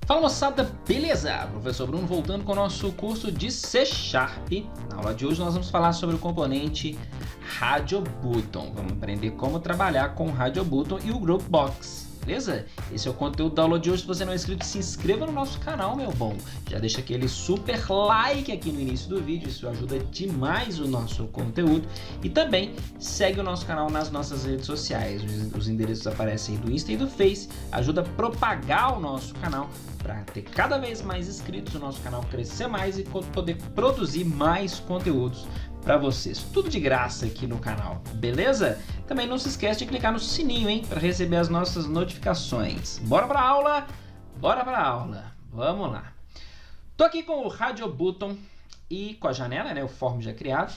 Fala moçada, beleza? Professor Bruno voltando com o nosso curso de C#. Na aula de hoje nós vamos falar sobre o componente Radio Button. Vamos aprender como trabalhar com o Radio Button e o Group Box, beleza? Esse é o conteúdo da aula de hoje. Se você não é inscrito, se inscreva no nosso canal, meu bom. Já deixa aquele super like aqui no início do vídeo, isso ajuda demais o nosso conteúdo. E também segue o nosso canal nas nossas redes sociais. Os endereços aparecem aí do Insta e do Face. Ajuda a propagar o nosso canal para ter cada vez mais inscritos, o nosso canal crescer mais e poder produzir mais conteúdos para vocês. Tudo de graça aqui no canal, beleza? Também não se esquece de clicar no sininho, hein, para receber as nossas notificações. Bora para a aula? Bora para a aula. Vamos lá. Tô aqui com o Radio Button e com a janela, né, o form já criado.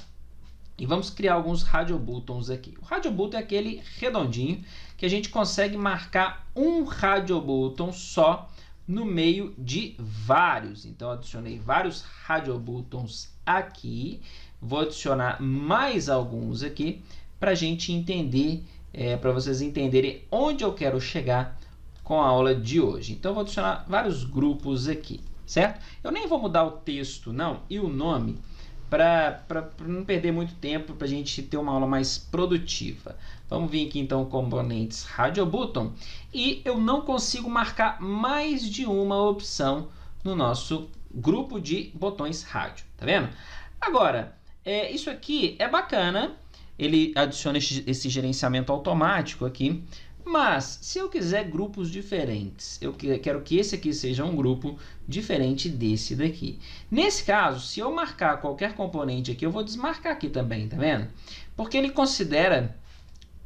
E vamos criar alguns Radio Buttons aqui. O Radio Button é aquele redondinho que a gente consegue marcar um Radio Button só no meio de vários. Então, adicionei vários Radio Buttons aqui. Vou adicionar mais alguns aqui para a gente entender, para vocês entenderem onde eu quero chegar com a aula de hoje. Então, vou adicionar vários grupos aqui, certo? Eu nem vou mudar o texto, não, e o nome, para não perder muito tempo, para a gente ter uma aula mais produtiva. Vamos vir aqui, então, componentes Radio Button. E eu não consigo marcar mais de uma opção no nosso grupo de botões rádio, tá vendo? Agora, isso aqui é bacana, ele adiciona esse gerenciamento automático aqui, mas se eu quiser grupos diferentes, eu quero que esse aqui seja um grupo diferente desse daqui. Nesse caso, se eu marcar qualquer componente aqui, eu vou desmarcar aqui também, tá vendo? Porque ele considera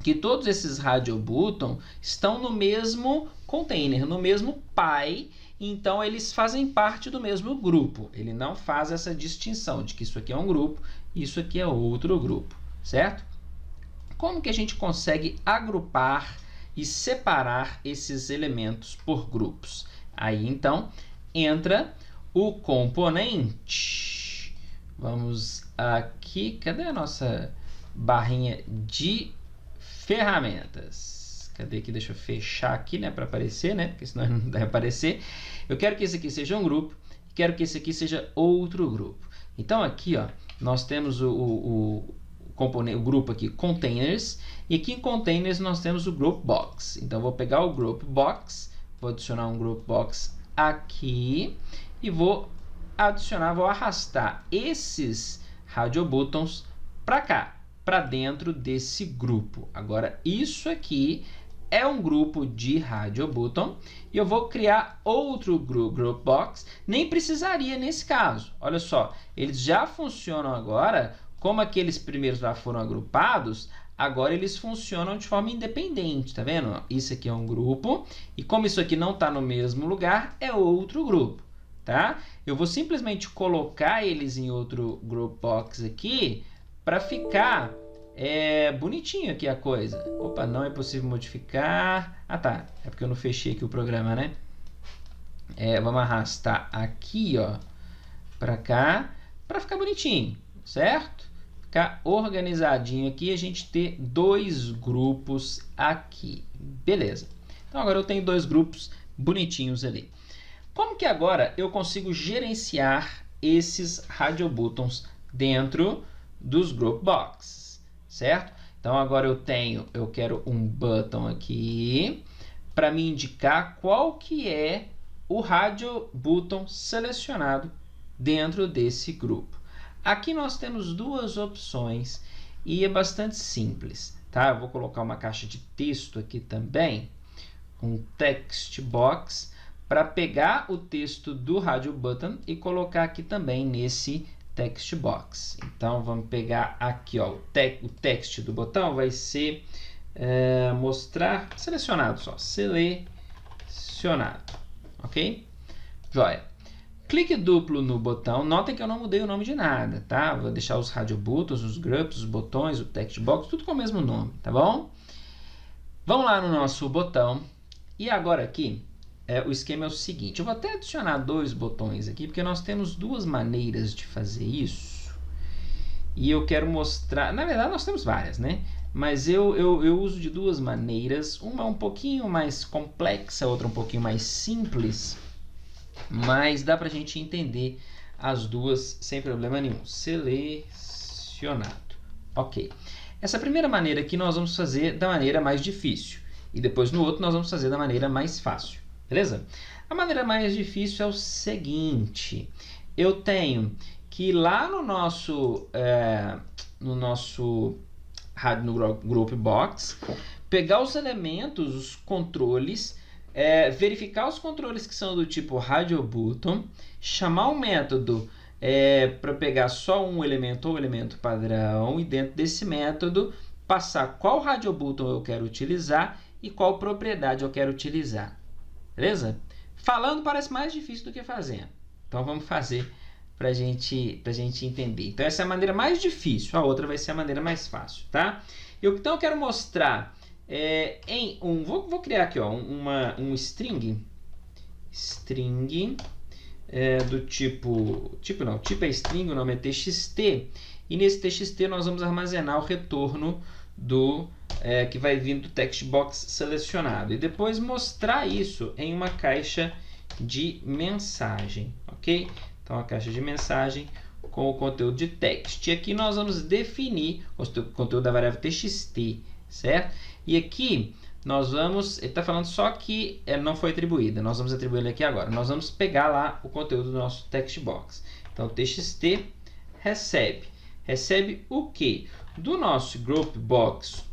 que todos esses Radio Button estão no mesmo container, no mesmo py, então eles fazem parte do mesmo grupo. Ele não faz essa distinção de que isso aqui é um grupo e isso aqui é outro grupo, certo? Como que a gente consegue agrupar e separar esses elementos por grupos? Aí, então, entra o componente. Vamos aqui, cadê a nossa barrinha de ferramentas? Cadê aqui? Deixa eu fechar aqui, né, para aparecer, né, porque senão não deve aparecer. Eu quero que esse aqui seja um grupo, quero que esse aqui seja outro grupo. Então, aqui, ó, nós temos o grupo aqui, Containers, e aqui em Containers nós temos o Group Box. Então, vou pegar o Group Box, vou adicionar um Group Box aqui, e vou arrastar esses Radio Buttons para cá, para dentro desse grupo. Agora, isso aqui é um grupo de Radio Button e eu vou criar outro Group Box. Nem precisaria nesse caso. Olha só, eles já funcionam agora, como aqueles primeiros já foram agrupados, agora eles funcionam de forma independente, tá vendo? Isso aqui é um grupo e como isso aqui não está no mesmo lugar, é outro grupo, tá? Eu vou simplesmente colocar eles em outro Group Box aqui para ficar bonitinho aqui a coisa. Opa, não é possível modificar. Ah, tá. É porque eu não fechei aqui o programa, né? Vamos arrastar aqui, ó, para cá, para ficar bonitinho, certo? Ficar organizadinho aqui, a gente ter dois grupos aqui. Beleza. Então, agora eu tenho dois grupos bonitinhos ali. Como que agora eu consigo gerenciar esses Radio Buttons dentro dos Group Box? Certo? Então, agora eu quero um button aqui para me indicar qual que é o Radio Button selecionado dentro desse grupo. Aqui nós temos duas opções e é bastante simples, tá? Eu vou colocar uma caixa de texto aqui também, um text box, para pegar o texto do Radio Button e colocar aqui também nesse text box. Então, vamos pegar aqui, ó, o text do botão vai ser mostrar selecionado só, selecionado, ok? Joia. Clique duplo no botão. Notem que eu não mudei o nome de nada, tá? Vou deixar os Radio Buttons, os groups, os botões, o text box, tudo com o mesmo nome, tá bom? Vamos lá no nosso botão e agora aqui o esquema é o seguinte, eu vou até adicionar dois botões aqui, porque nós temos duas maneiras de fazer isso. E eu quero mostrar, na verdade nós temos várias, né? Mas eu uso de duas maneiras, uma um pouquinho mais complexa, outra um pouquinho mais simples. mas dá para a gente entender as duas sem problema nenhum. Selecionado. Ok. Essa primeira maneira aqui nós vamos fazer da maneira mais difícil. E depois no outro nós vamos fazer da maneira mais fácil. Beleza? A maneira mais difícil é o seguinte. Eu tenho que ir lá no nosso Group Box, pegar os elementos, os controles, verificar os controles que são do tipo Radio Button, chamar um método para pegar só um elemento ou elemento padrão e dentro desse método passar qual Radio Button eu quero utilizar e qual propriedade eu quero utilizar. Beleza? Falando parece mais difícil do que fazendo. Então vamos fazer para gente entender. Então essa é a maneira mais difícil, a outra vai ser a maneira mais fácil, tá? Então eu quero mostrar vou criar aqui um string do tipo é string, o nome é txt, e nesse txt nós vamos armazenar o retorno que vai vir do text box selecionado e depois mostrar isso em uma caixa de mensagem, ok? Então a caixa de mensagem com o conteúdo de text. E aqui nós vamos definir o conteúdo da variável txt, certo? E aqui nós vamos, ele está falando só que não foi atribuída, nós vamos atribuir ele aqui agora. Nós vamos pegar lá o conteúdo do nosso text box. Então txt recebe o que? Do nosso group box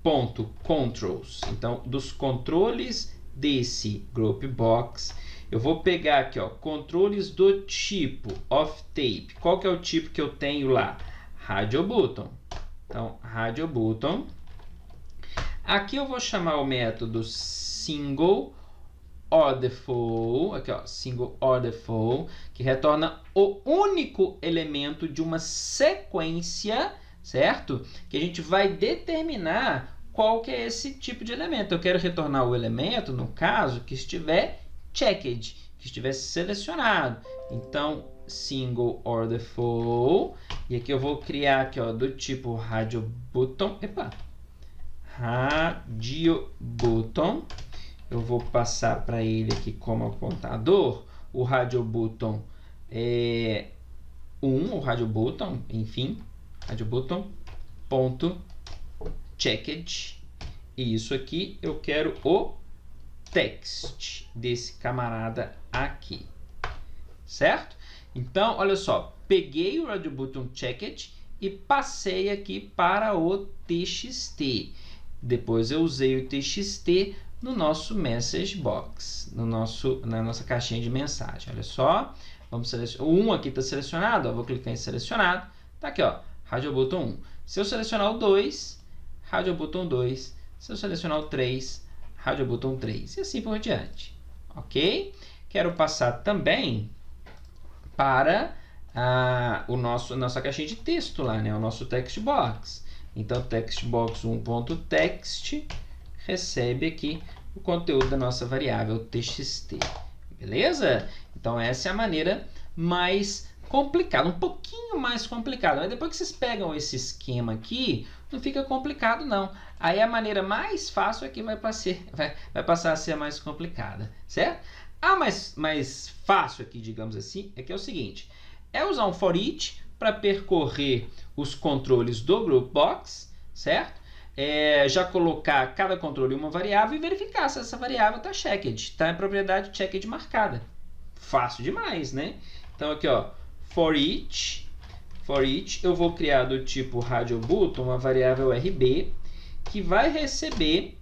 1.controls. Então dos controles desse group box, eu vou pegar aqui, controles do tipo of tape. Qual que é o tipo que eu tenho lá? Radio Button. Então, Radio Button. Aqui eu vou chamar o método single orderful, single orderful, que retorna o único elemento de uma sequência, certo? Que a gente vai determinar qual que é esse tipo de elemento. Eu quero retornar o elemento, no caso, que estiver checked, que estiver selecionado. Então, single orderful. E aqui eu vou criar aqui, do tipo Radio Button. Radio Button. Eu vou passar para ele aqui como apontador o Radio Button 1, o Radio Button, enfim, Radio Button ponto checked. E isso aqui eu quero o text desse camarada aqui, certo? Então, olha só, peguei o Radio Button checked e passei aqui para o txt. Depois eu usei o txt no nosso message box, na nossa caixinha de mensagem. Olha só, vamos selecionar. O 1 aqui está selecionado, vou clicar em selecionado. Tá aqui, Radio Button 1. Se eu selecionar o 2, Radio Button 2. Se eu selecionar o 3, Radio Button 3. E assim por diante. Ok? Quero passar também para nossa caixinha de texto lá, né? O nosso text box. Então, text box 1.text recebe aqui o conteúdo da nossa variável txt. Beleza? Então, essa é a maneira mais complicada, um pouquinho mais complicada. Mas depois que vocês pegam esse esquema aqui, não fica complicado não. Aí a maneira mais fácil é que vai passar a ser a mais complicada, certo? A mais fácil aqui, digamos assim, é que é o seguinte. É usar um for each para percorrer os controles do group box, certo? Já colocar cada controle em uma variável e verificar se essa variável está checked, está em propriedade checked marcada. Fácil demais, né? Então aqui, for each eu vou criar do tipo Radio Button uma variável RB que vai receber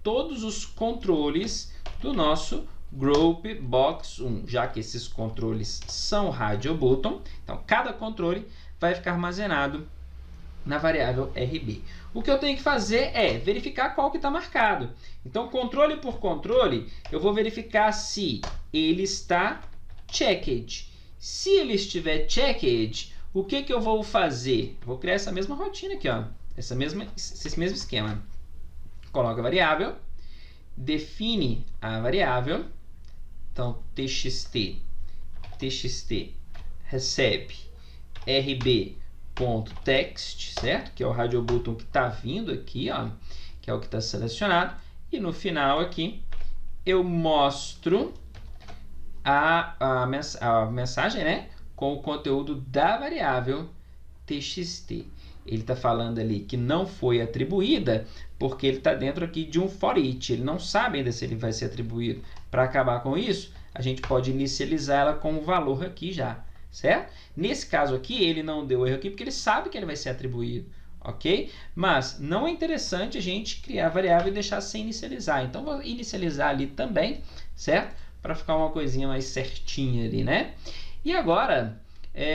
todos os controles do nosso Group Box 1, já que esses controles são Radio Button. Então, cada controle vai ficar armazenado na variável RB. O que eu tenho que fazer é verificar qual que está marcado. Então, controle por controle, eu vou verificar se ele está checked. Se ele estiver checked, o que eu vou fazer? Vou criar essa mesma rotina aqui, esse mesmo esquema. Coloca a variável, define a variável. Então, txt recebe rb.text, certo? Que é o Radio Button que está vindo aqui, que é o que está selecionado. E no final aqui, eu mostro a mensagem, né, com o conteúdo da variável txt. Ele está falando ali que não foi atribuída porque ele está dentro aqui de um for each. Ele não sabe ainda se ele vai ser atribuído. Para acabar com isso, a gente pode inicializar ela com o valor aqui já, certo? Nesse caso aqui, ele não deu erro aqui porque ele sabe que ele vai ser atribuído, ok? Mas não é interessante a gente criar a variável e deixar sem inicializar. Então, vou inicializar ali também, certo? Para ficar uma coisinha mais certinha ali, né? E agora,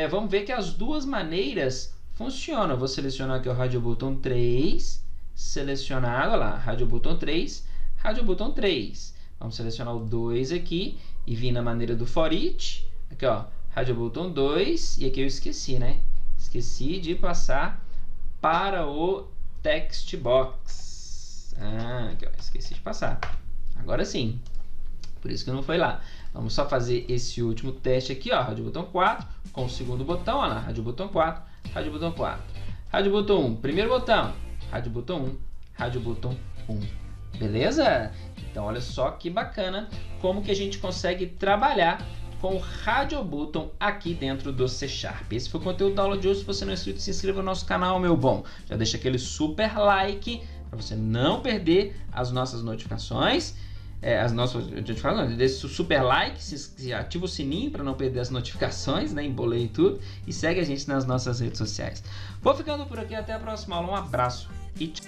vamos ver que as duas maneiras funcionam. Eu vou selecionar aqui o Radio Button 3, selecionado, olha lá, Radio Button 3, Radio Button 3. Vamos selecionar o 2 aqui e vir na maneira do for each. Aqui, ó, Radio Button 2, e aqui eu esqueci, né? Esqueci de passar para o text box. Aqui, ó, esqueci de passar. Agora sim. Por isso que não foi lá. Vamos só fazer esse último teste aqui, ó, Radio Button 4, com o segundo botão, olha lá, Radio Button 4, Radio Button 4. Radio Button 1, primeiro botão, Radio Button 1, Radio Button 1. Beleza? Então, olha só que bacana como que a gente consegue trabalhar com o Radio Button aqui dentro do C#. Esse foi o conteúdo da aula de hoje. Se você não é inscrito, se inscreva no nosso canal, meu bom. Já deixa aquele super like para você não perder as nossas notificações. Deixa o super like, ativa o sininho para não perder as notificações, né? Embolei tudo. E segue a gente nas nossas redes sociais. Vou ficando por aqui, até a próxima aula. Um abraço e tchau.